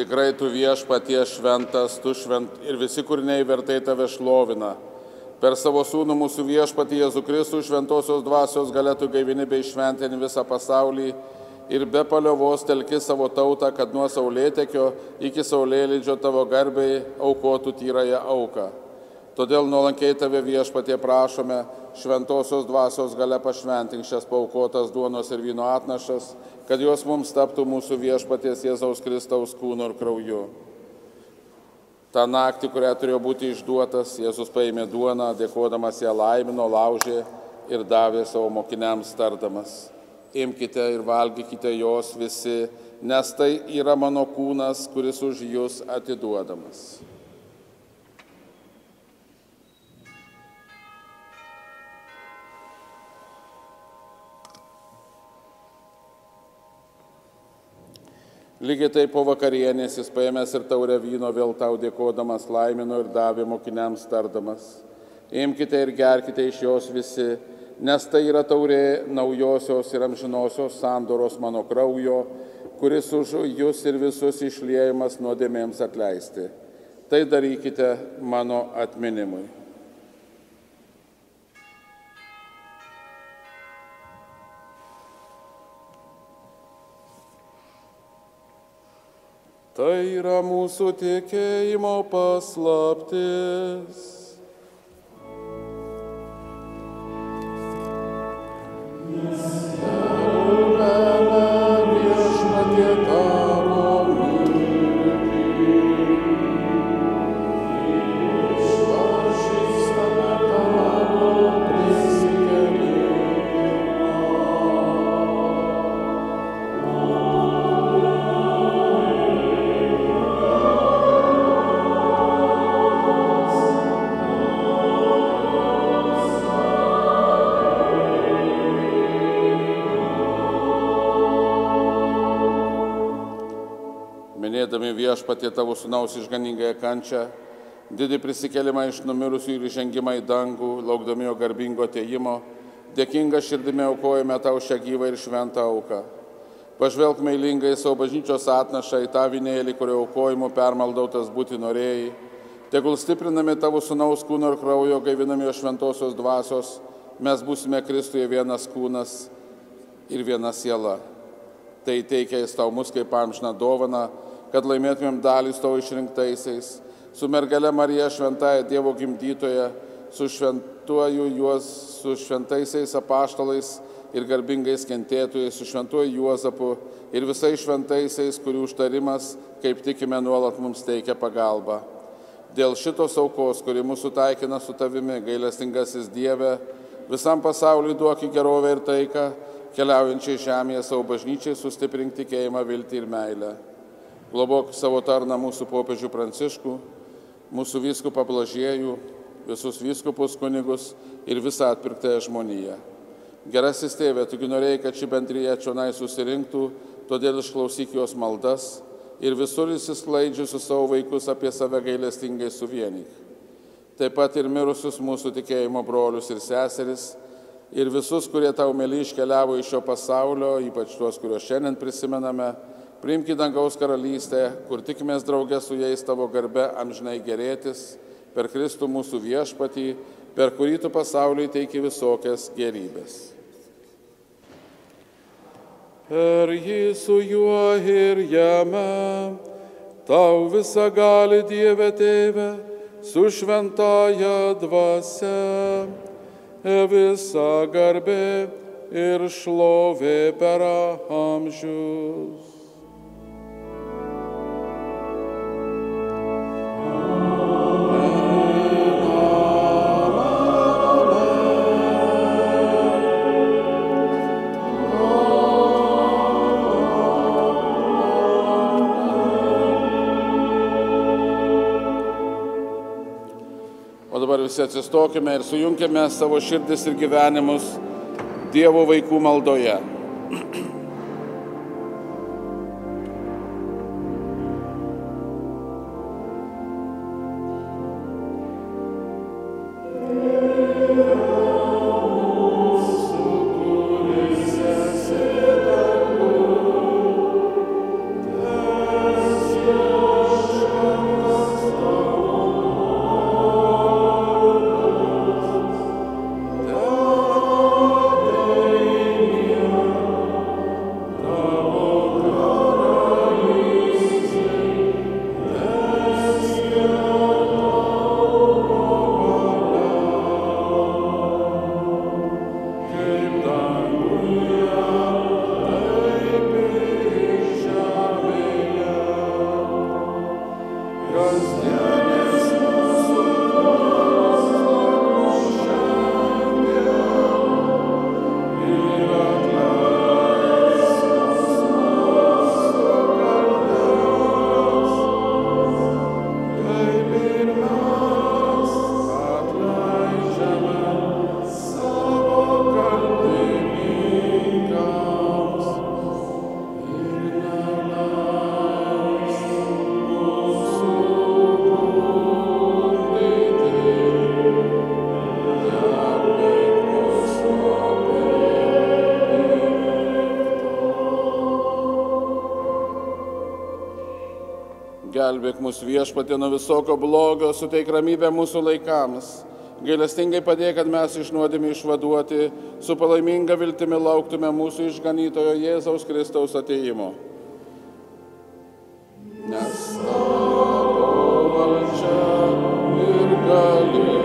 Tikrai tu viešpatie šventas, tu ir visi kūriniai vertai tave šlovina. Per savo sūnų mūsų viešpatį Jėzų Kristų šventosios dvasios galėtų gaivini bei šventini visą pasaulį ir be paliovos telki savo tautą, kad nuo saulėtekio iki saulėlydžio tavo garbei aukotų tyrąją auką. Todėl nuolankiai tave viešpatie prašome, šventosios dvasios galia pašventink šias paaukotas duonos ir vyno atnašas, kad jos mums taptų mūsų viešpaties Jėzaus Kristaus kūnu ir krauju. Ta naktį, kurią turėjo būti išduotas, Jėzus paėmė duoną, dėkodamas ją laimino, laužė ir davė savo mokiniams tardamas: imkite ir valgykite jos visi, nes tai yra mano kūnas, kuris už jus atiduodamas. Lygiai taip po vakarienės jis paėmęs ir taurę vyno vėl tau dėkodamas laimino ir davė mokiniams tardamas: imkite ir gerkite iš jos visi, nes tai yra taurė naujosios ir amžinosios sandoros mano kraujo, kuris už jus ir visus išliejamas nuodėmėms atleisti. Tai darykite mano atminimui. Tai yra mūsų tikėjimo paslaptis. Minėdami viešpatie tavo sūnaus išganingąją kančią, didį prisikėlimą iš numirusių ir įžengimą į dangų, laukdami jo garbingo atėjimo, dėkinga širdimi aukojame tau šią gyvą ir šventą auką. Pažvelk meilingai savo bažnyčios atnašą į tą vynėlį, kurio aukojimu permaldautas būti norėjai. Tegul stiprinami tavo sūnaus kūno ir kraujo, gaivinami jo šventosios dvasios, mes būsime Kristuje vienas kūnas ir viena siela. Tai teikia jis tau mus kaip amžiną dovaną, kad laimėtumėm dalį su tavo išrinktaisiais, su mergele Marija šventąja Dievo gimdytoja, su šventaisiais apaštalais ir garbingais kentėtojais, su šventuoju Juozapu ir visais šventaisiais, kurių užtarimas, kaip tikime, nuolat mums teikia pagalbą. Dėl šitos aukos, kuri mūsų taikina su tavimi, gailestingasis Dieve, visam pasauliui duok gerovę ir taiką, keliaujančiai žemėje savo bažnyčiai sustiprink tikėjimą, viltį ir meilę. Globok savo tarną mūsų popiežių Pranciškų, mūsų vyskupą Blažiejų, visus vyskupus kunigus ir visą atpirktąją žmoniją. Gerasis Tėve, tugi norėjai, kad ši bendrija čionai susirinktų, todėl išklausyk jos maldas ir visur įsisklaidžiusius savo vaikus apie save gailestingai suvienyk. Taip pat ir mirusius mūsų tikėjimo brolius ir seseris ir visus, kurie tau mėly iškeliavo iš šio pasaulio, ypač tuos, kuriuos šiandien prisimename, priimk į dangaus karalystę, kur tikimės draugę su jais tavo garbe amžinai gerėtis, per Kristų mūsų viešpatį, per kurį tu pasauliui teiki visokias gerybės. Per jį su juo ir jame, tau visą gali Dieve Tėve, su šventąja dvasia, visa garbė ir šlovė per amžius. O dabar visi atsistokime ir sujunkime savo širdis ir gyvenimus Dievo vaikų maldoje. Thank you. Gelbėk mūsų Viešpatie nuo visokio blogio, suteik ramybę mūsų laikams. Gailestingai padėk, kad mes iš nuodėmių išvaduoti, su palaiminga viltimi lauktume mūsų išganytojo Jėzaus Kristaus atėjimo. Nes tavo valdžia ir galybė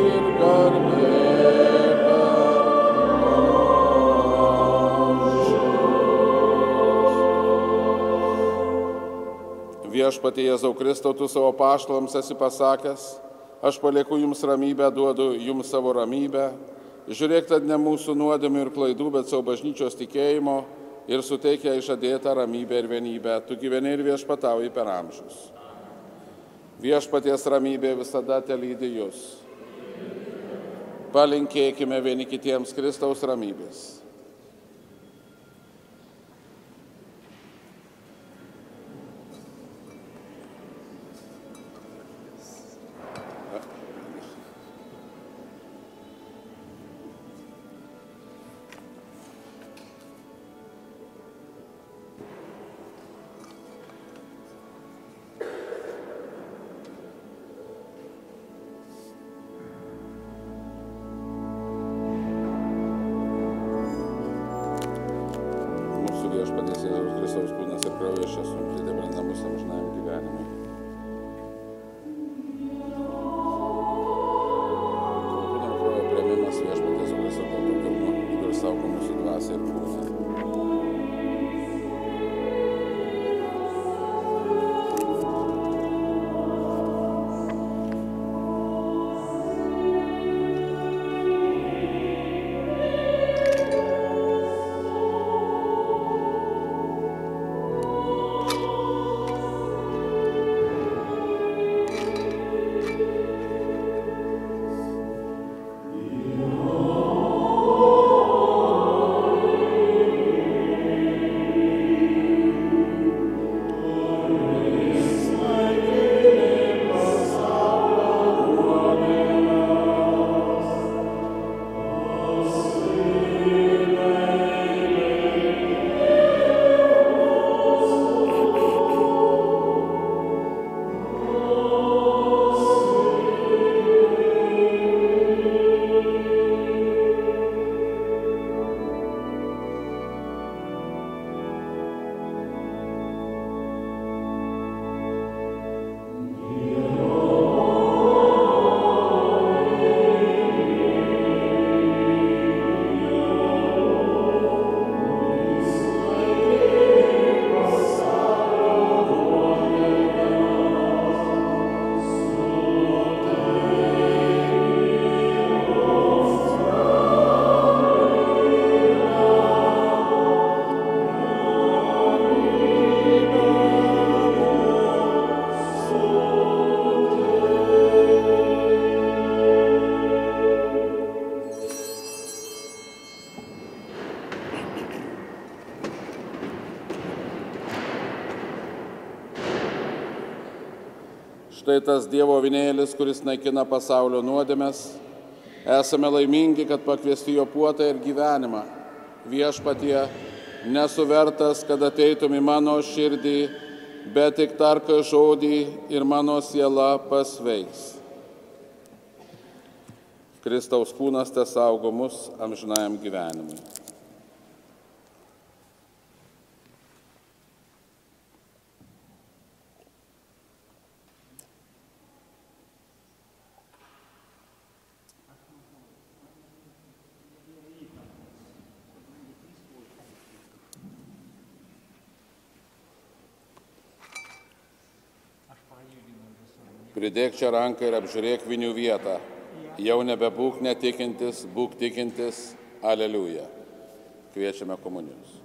ir garbė Viešpatie Jėzau Kristau, tu savo apaštalams esi pasakęs, aš palieku jums ramybę, duodu jums savo ramybę. Žiūrėk, tad ne mūsų nuodėmių ir klaidų, bet savo bažnyčios tikėjimo ir suteik jai žadėtą ramybę ir vienybę. Tu gyveni ir viešpatauji per amžius. Viešpaties ramybė visada telydi jus. Palinkėkime vieni kitiems Kristaus ramybės. Viešpaties Jėzaus Kristaus kūnas ir kraujas šią sunklidę brandamus amžinajam gyvenimui. Kūno ir kraujo priėmimas Viešpaties Jėzaus tautų pirmu ir saugo mūsų dvasią ir kūną. Štai tas Dievo avinėlis, kuris naikina pasaulio nuodėmes. Esame laimingi, kad pakviesti jo puotą ir gyvenimą. Viešpatie, nesu vertas, kad ateitum į mano širdį, bet tik tark žodį ir mano siela pasveiks. Kristaus kūnas tesaugo mus amžinajam gyvenimui. Pridėk čia ranką ir apžiūrėk vinių vietą. Jau nebebūk netikintis, būk tikintis. Aleliuja. Kviečiame komunijos.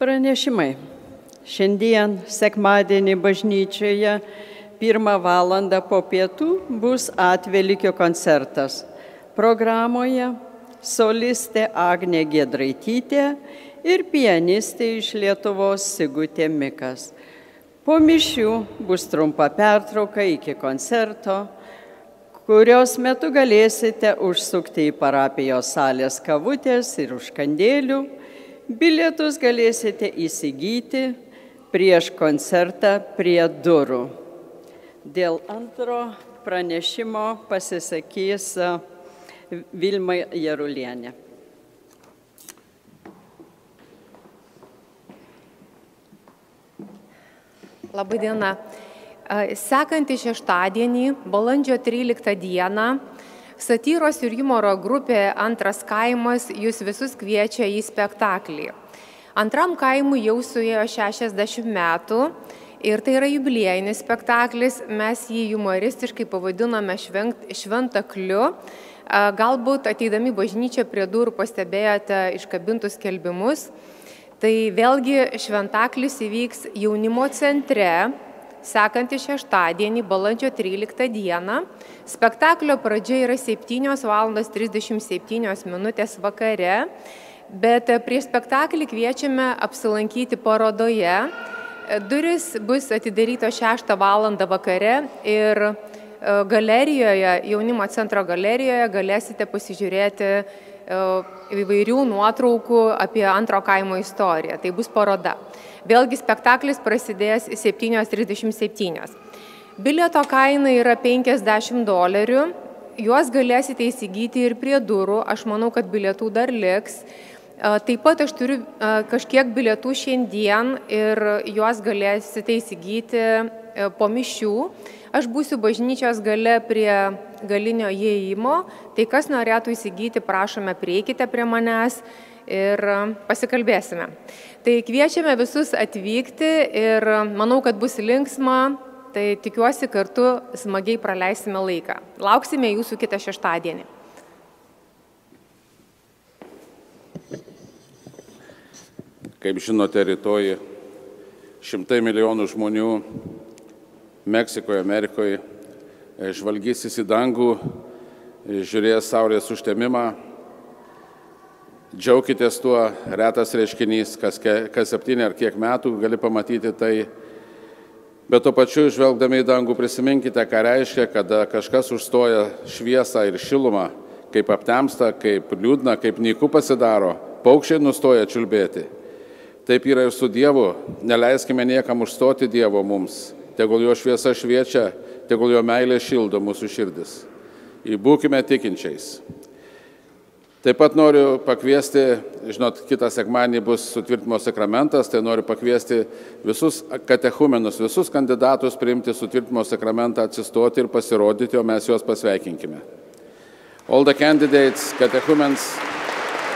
Pranešimai. Šiandien sekmadienį bažnyčioje 1 valandą po pietų bus Atvelykio koncertas. Programoje solistė Agnė Giedraitytė ir pianistė iš Lietuvos Sigutė Mikas. Po mišių bus trumpa pertrauka iki koncerto, kurios metu galėsite užsukti į parapijos salės kavutės ir užkandėlių. Bilietus galėsite įsigyti prieš koncertą prie durų. Dėl antro pranešimo pasisakys Vilma Jarulienė. Labadiena. Sekantį šeštadienį, balandžio 13 dieną, satyros ir humoro grupė Antras kaimas jūs visus kviečia į spektaklį. Antram kaimui jau suėjo 60 metų ir tai yra jubiliejinis spektaklis. Mes jį humoristiškai pavadiname šventakliu. Galbūt ateidami bažnyčią prie durų pastebėjote iškabintus skelbimus. Tai vėlgi šventaklis įvyks jaunimo centre, sekantį šeštadienį, balandžio 13 dieną. Spektaklio pradžia yra 7:37 vakare, bet prieš spektaklį kviečiame apsilankyti parodoje. Durys bus atidarytos 6 valandą vakare ir galerijoje, jaunimo centro galerijoje galėsite pasižiūrėti įvairių nuotraukų apie Antro kaimo istoriją. Tai bus paroda. Vėlgi spektaklis prasidės 7:37. Bilieto kaina yra $50. Juos galėsite įsigyti ir prie durų. Aš manau, kad bilietų dar liks. Taip pat aš turiu kažkiek bilietų šiandien ir juos galėsite įsigyti po mišių. Aš būsiu bažnyčios gale prie galinio įėjimo, tai kas norėtų įsigyti, prašome, prieikite prie manęs ir pasikalbėsime. Tai kviečiame visus atvykti ir manau, kad bus linksma, tai tikiuosi kartu smagiai praleisime laiką. Lauksime jūsų kitą šeštadienį. Kaip žinote, rytoj 100 milijonų žmonių Meksikoje, Amerikoje žvalgysis į dangų, žiūrės saulės užtemimą. Džiaukitės tuo, retas reiškinys, kas 7 ar kiek metų gali pamatyti tai. Bet tuo pačiu, žvelgdami į dangų, prisiminkite, ką reiškia, kada kažkas užstoja šviesą ir šilumą, kaip aptemsta, kaip liūdna, kaip nyku pasidaro, paukščiai nustoja čiulbėti. Taip yra ir su Dievu, neleiskime niekam užstoti Dievo mums. Tegul jo šviesa šviečia, tegul jo meilė šildo mūsų širdis. Būkime tikinčiais. Taip pat noriu pakviesti, žinot, kitą sekmadienį bus sutvirtinimo sakramentas, tai noriu pakviesti visus katechumenus, visus kandidatus priimti sutvirtinimo sakramentą, atsistoti ir pasirodyti, o mes juos pasveikinkime. All the candidates, catechumens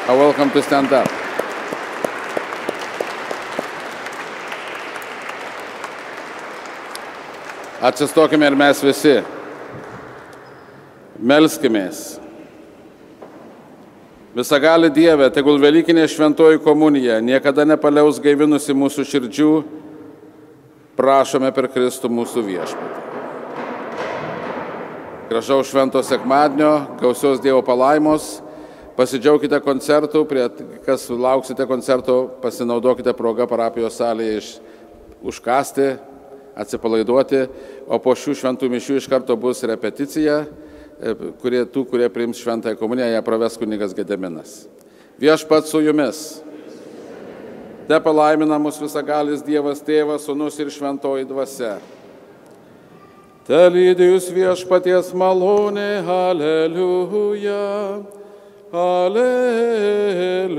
are welcome to stand up. Atsistokime ir mes visi. Melskimės. Visagali Dieve, tegul Velykinė šventoji komunija niekada nepaliaus gaivinusi mūsų širdžių, prašome per Kristų mūsų viešpatį. Gražaus švento sekmadienio, gausios Dievo palaimos, pasidžiaukite koncertų, kas lauksite koncerto, pasinaudokite progą parapijos salėje užkasti, atsipalaiduoti, o po šių šventų mišių iš karto bus repeticija, kurie priims šventąją komuniją, ją praves kunigas Gediminas. Viešpats su jumis. Te palaimina mus visagalis Dievas Tėvas, Sūnus ir Šventoji Dvasia. Te lydi jūs viešpaties malonė, aleliuja, aleliuja.